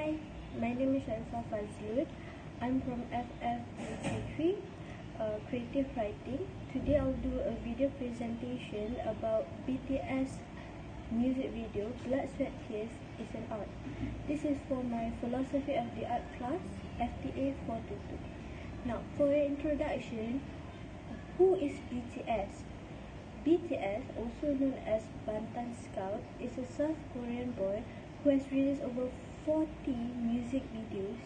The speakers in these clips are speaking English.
Hi, my name is Sharifah Fadzlon. I'm from FTA, Creative Writing. Today I'll do a video presentation about BTS music video, Blood, Sweat, Tears is an Art. This is for my Philosophy of the Art class, FTA 422. Now, for the introduction, who is BTS? BTS, also known as Bantan Scout, is a South Korean boy who has released over 40 music videos.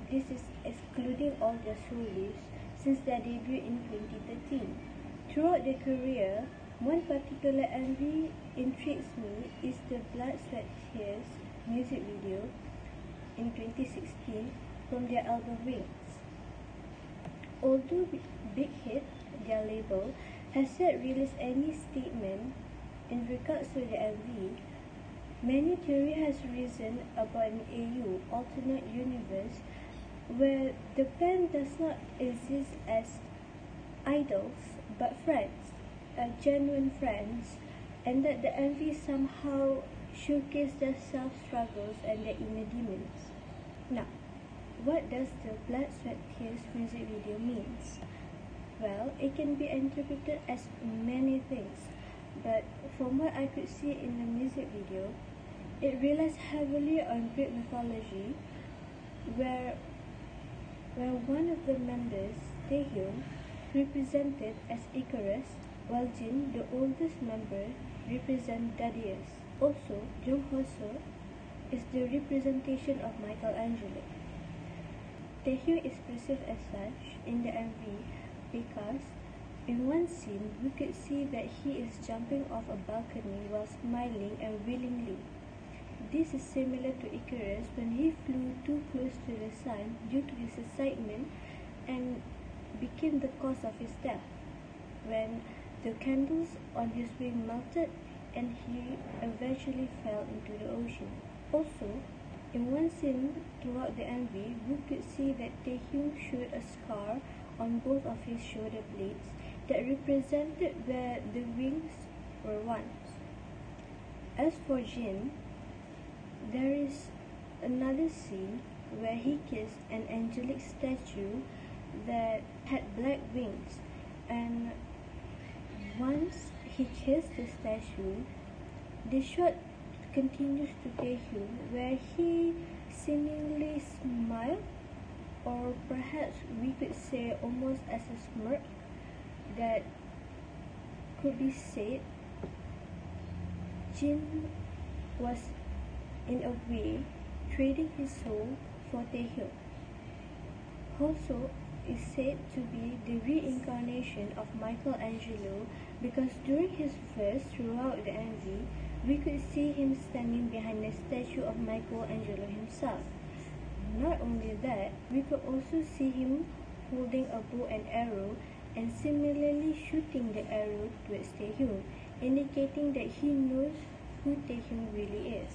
This is excluding all their solos since their debut in 2013. Throughout their career, one particular MV intrigues me is the Blood, Sweat, Tears music video in 2016 from their album Wings. Although Big Hit, their label, has yet released any statement in regards to the MV, many theory has risen about an AU, alternate universe, where the band does not exist as idols but friends, genuine friends, and that the MV somehow showcase their self-struggles and their inner demons. Now, what does the Blood, Sweat, Tears music video means? Well, it can be interpreted as many things, but from what I could see in the music video, it relies heavily on Greek mythology, where one of the members, Taehyung, represented as Icarus, while Jin, the oldest member, represents Darius. Also, Jung Ho-seo is the representation of Michelangelo. Taehyung is perceived as such in the MV because in one scene we could see that he is jumping off a balcony while smiling and willingly. This is similar to Icarus when he flew too close to the sun due to his excitement and became the cause of his death, when the candles on his wing melted and he eventually fell into the ocean. Also, in one scene throughout the MV, we could see that Taehyung showed a scar on both of his shoulder blades that represented where the wings were once. As for Jin, there is another scene where he kissed an angelic statue that had black wings, and once he kissed the statue, the shot continues to Taehyung where he seemingly smiled, or perhaps we could say almost as a smirk that could be said Jin was in a way trading his soul for Taehyung. Also is said to be the reincarnation of Michelangelo because during his verse throughout the MV, we could see him standing behind the statue of Michelangelo himself. Not only that, we could also see him holding a bow and arrow and similarly shooting the arrow towards Taehyung, indicating that he knows who Taehyung really is.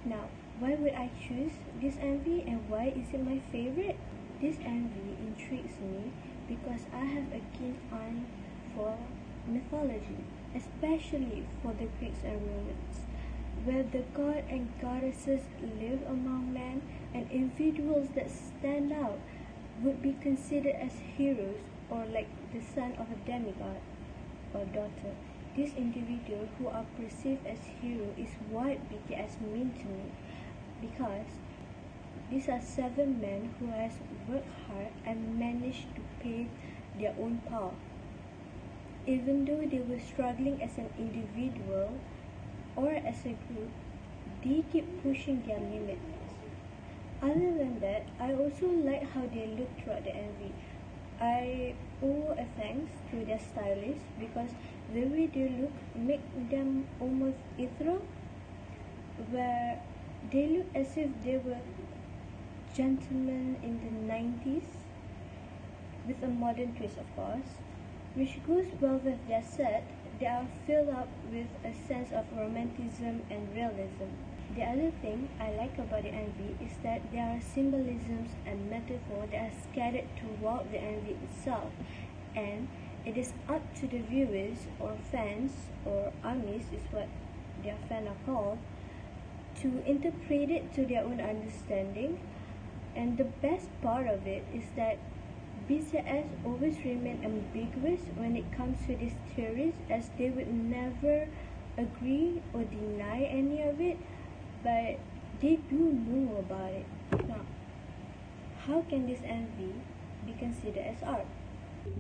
Now, why would I choose this MV and why is it my favorite? This MV intrigues me because I have a keen eye for mythology, especially for the Greeks and Romans, where the god and goddesses live among men and individuals that stand out would be considered as heroes or like the son of a demigod or daughter. These individuals who are perceived as heroes is what BTS mean to me, because these are 7 men who has worked hard and managed to pave their own path. Even though they were struggling as an individual or as a group, they keep pushing their limits. Other than that, I also like how they look throughout the MV. I owe a thanks to their stylist because the way they look make them almost ethereal, where they look as if they were gentlemen in the 90s, with a modern twist of course, which goes well with their set. They are filled up with a sense of romanticism and realism. The other thing I like about the MV is that there are symbolisms and metaphors that are scattered throughout the MV itself, and it is up to the viewers or fans or armies is what their fans are called to interpret it to their own understanding. And the best part of it is that BTS always remain ambiguous when it comes to these theories, as they would never agree or deny any of it, but they do know about it. Now, how can this envy be considered as art?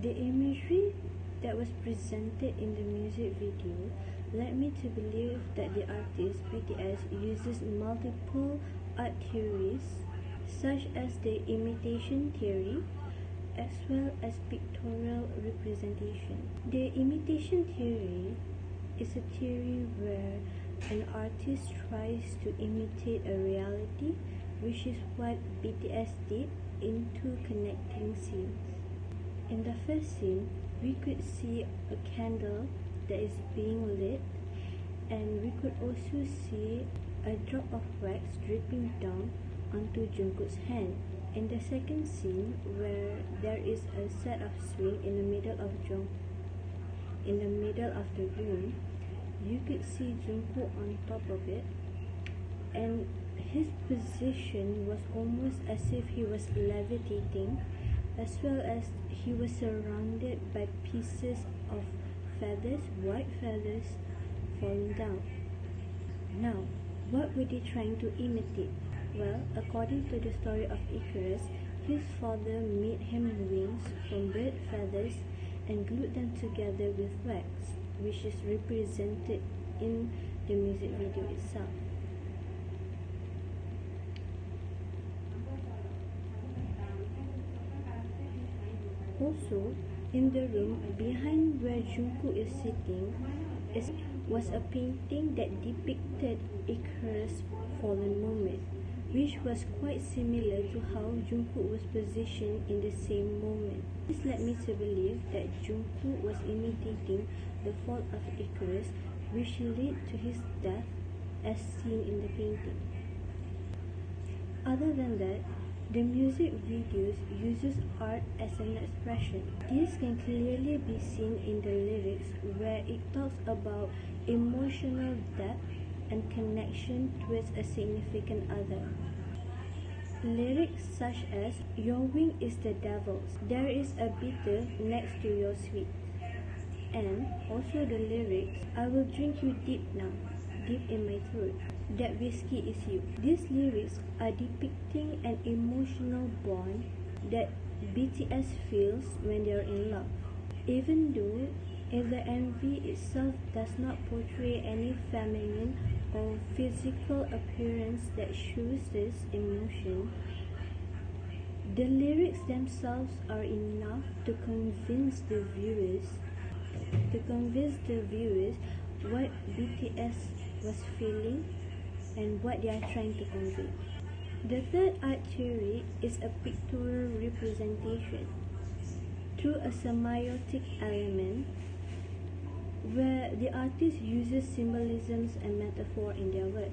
The imagery that was presented in the music video led me to believe that the artist BTS uses multiple art theories, such as the imitation theory, as well as pictorial representation. The imitation theory is a theory where an artist tries to imitate a reality, which is what BTS did in two connecting scenes. In the first scene, we could see a candle that is being lit, and we could also see a drop of wax dripping down onto Jungkook's hand. In the second scene, where there is a set of swing in the middle of the room, you could see Jungkook on top of it, and his position was almost as if he was levitating, as well as he was surrounded by pieces of feathers, white feathers, falling down. Now, what were they trying to imitate? Well, according to the story of Icarus, his father made him wings from bird feathers and glued them together with wax, which is represented in the music video itself. Also, in the room behind where Jungkook is sitting was a painting that depicted Icarus' fallen moment, which was quite similar to how Jungkook was positioned in the same moment. This led me to believe that Jungkook was imitating the fall of Icarus, which led to his death as seen in the painting. Other than that, the music videos uses art as an expression. This can clearly be seen in the lyrics, where it talks about emotional depth and connection towards a significant other. Lyrics such as, "Your wing is the devil's, there is a bitter next to your sweet," and also the lyrics, "I will drink you deep now, deep in my throat, that whiskey is you." These lyrics are depicting an emotional bond that BTS feels when they are in love. Even though the envy itself does not portray any feminine or physical appearance that shows this emotion, the lyrics themselves are enough to convince the viewers what BTS was feeling and what they are trying to convey. The third art theory is a pictorial representation through a semiotic element, where the artist uses symbolisms and metaphor in their work.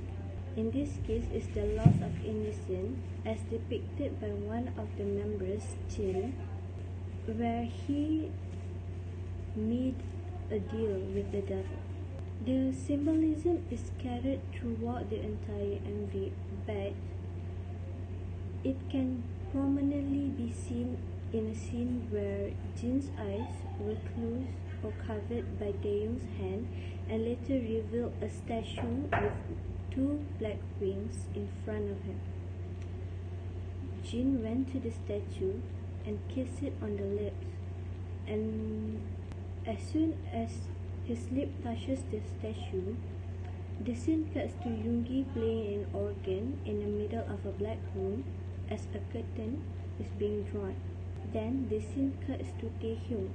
In this case is the loss of innocence, as depicted by one of the members, Jin, where he made a deal with the devil. The symbolism is scattered throughout the entire MV, but it can prominently be seen in a scene where Jin's eyes were closed or covered by Taehyung's hand, and later revealed a statue with two black wings in front of him. Jin went to the statue and kissed it on the lips, and as soon as his lip touches the statue, the scene cuts to Yoongi playing an organ in the middle of a black room as a curtain is being drawn. Then the scene cuts to Taehyung.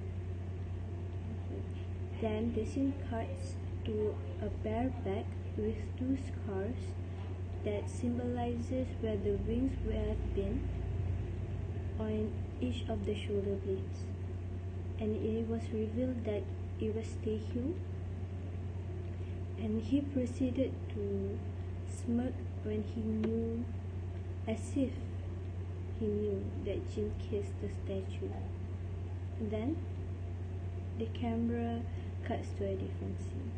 Then the scene cuts to a bare back with two scars that symbolizes where the wings would have been on each of the shoulder blades. And it was revealed that it was Taehyung, and he proceeded to smirk when he knew, as if he knew that Jin kissed the statue. Then the camera cuts to a different scene.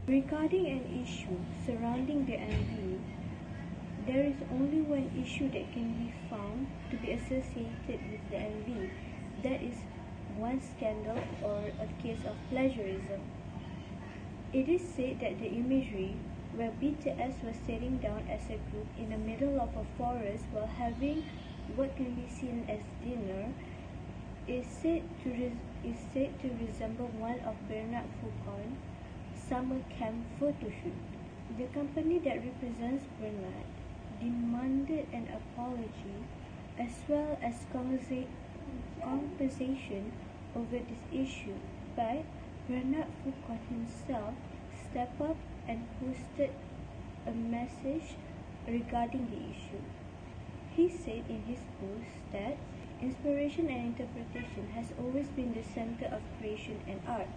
Regarding an issue surrounding the MV, there is only one issue that can be found to be associated with the MV. That is one scandal or a case of plagiarism. It is said that the imagery where BTS was sitting down as a group in the middle of a forest while having what can be seen as dinner is said to resemble one of Bernard Foucault's summer camp photo shoot. The company that represents Bernard demanded an apology as well as compensation over this issue, but Bernard Foucault himself stepped up and posted a message regarding the issue. He said in his post that inspiration and interpretation has always been the center of creation and art.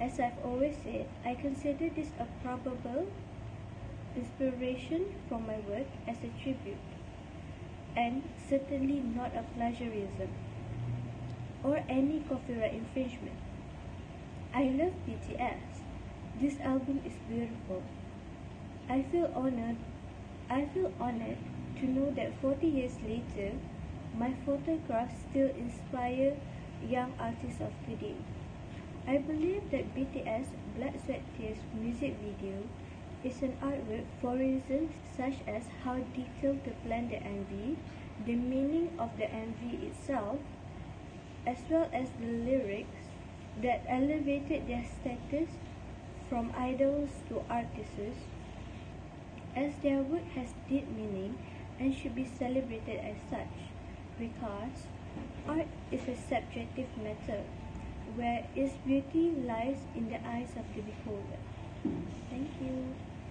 As I've always said, I consider this a probable inspiration from my work as a tribute, and certainly not a plagiarism or any copyright infringement. I love BTS. This album is beautiful. I feel honored to know that 40 years later, my photographs still inspire young artists of today. I believe that BTS Blood, Sweat, Tears music video is an artwork for reasons such as how detailed they planned the MV, the meaning of the MV itself, as well as the lyrics that elevated their status from idols to artists, as their work has deep meaning and should be celebrated as such, because art is a subjective matter where its beauty lies in the eyes of the beholder. Thank you.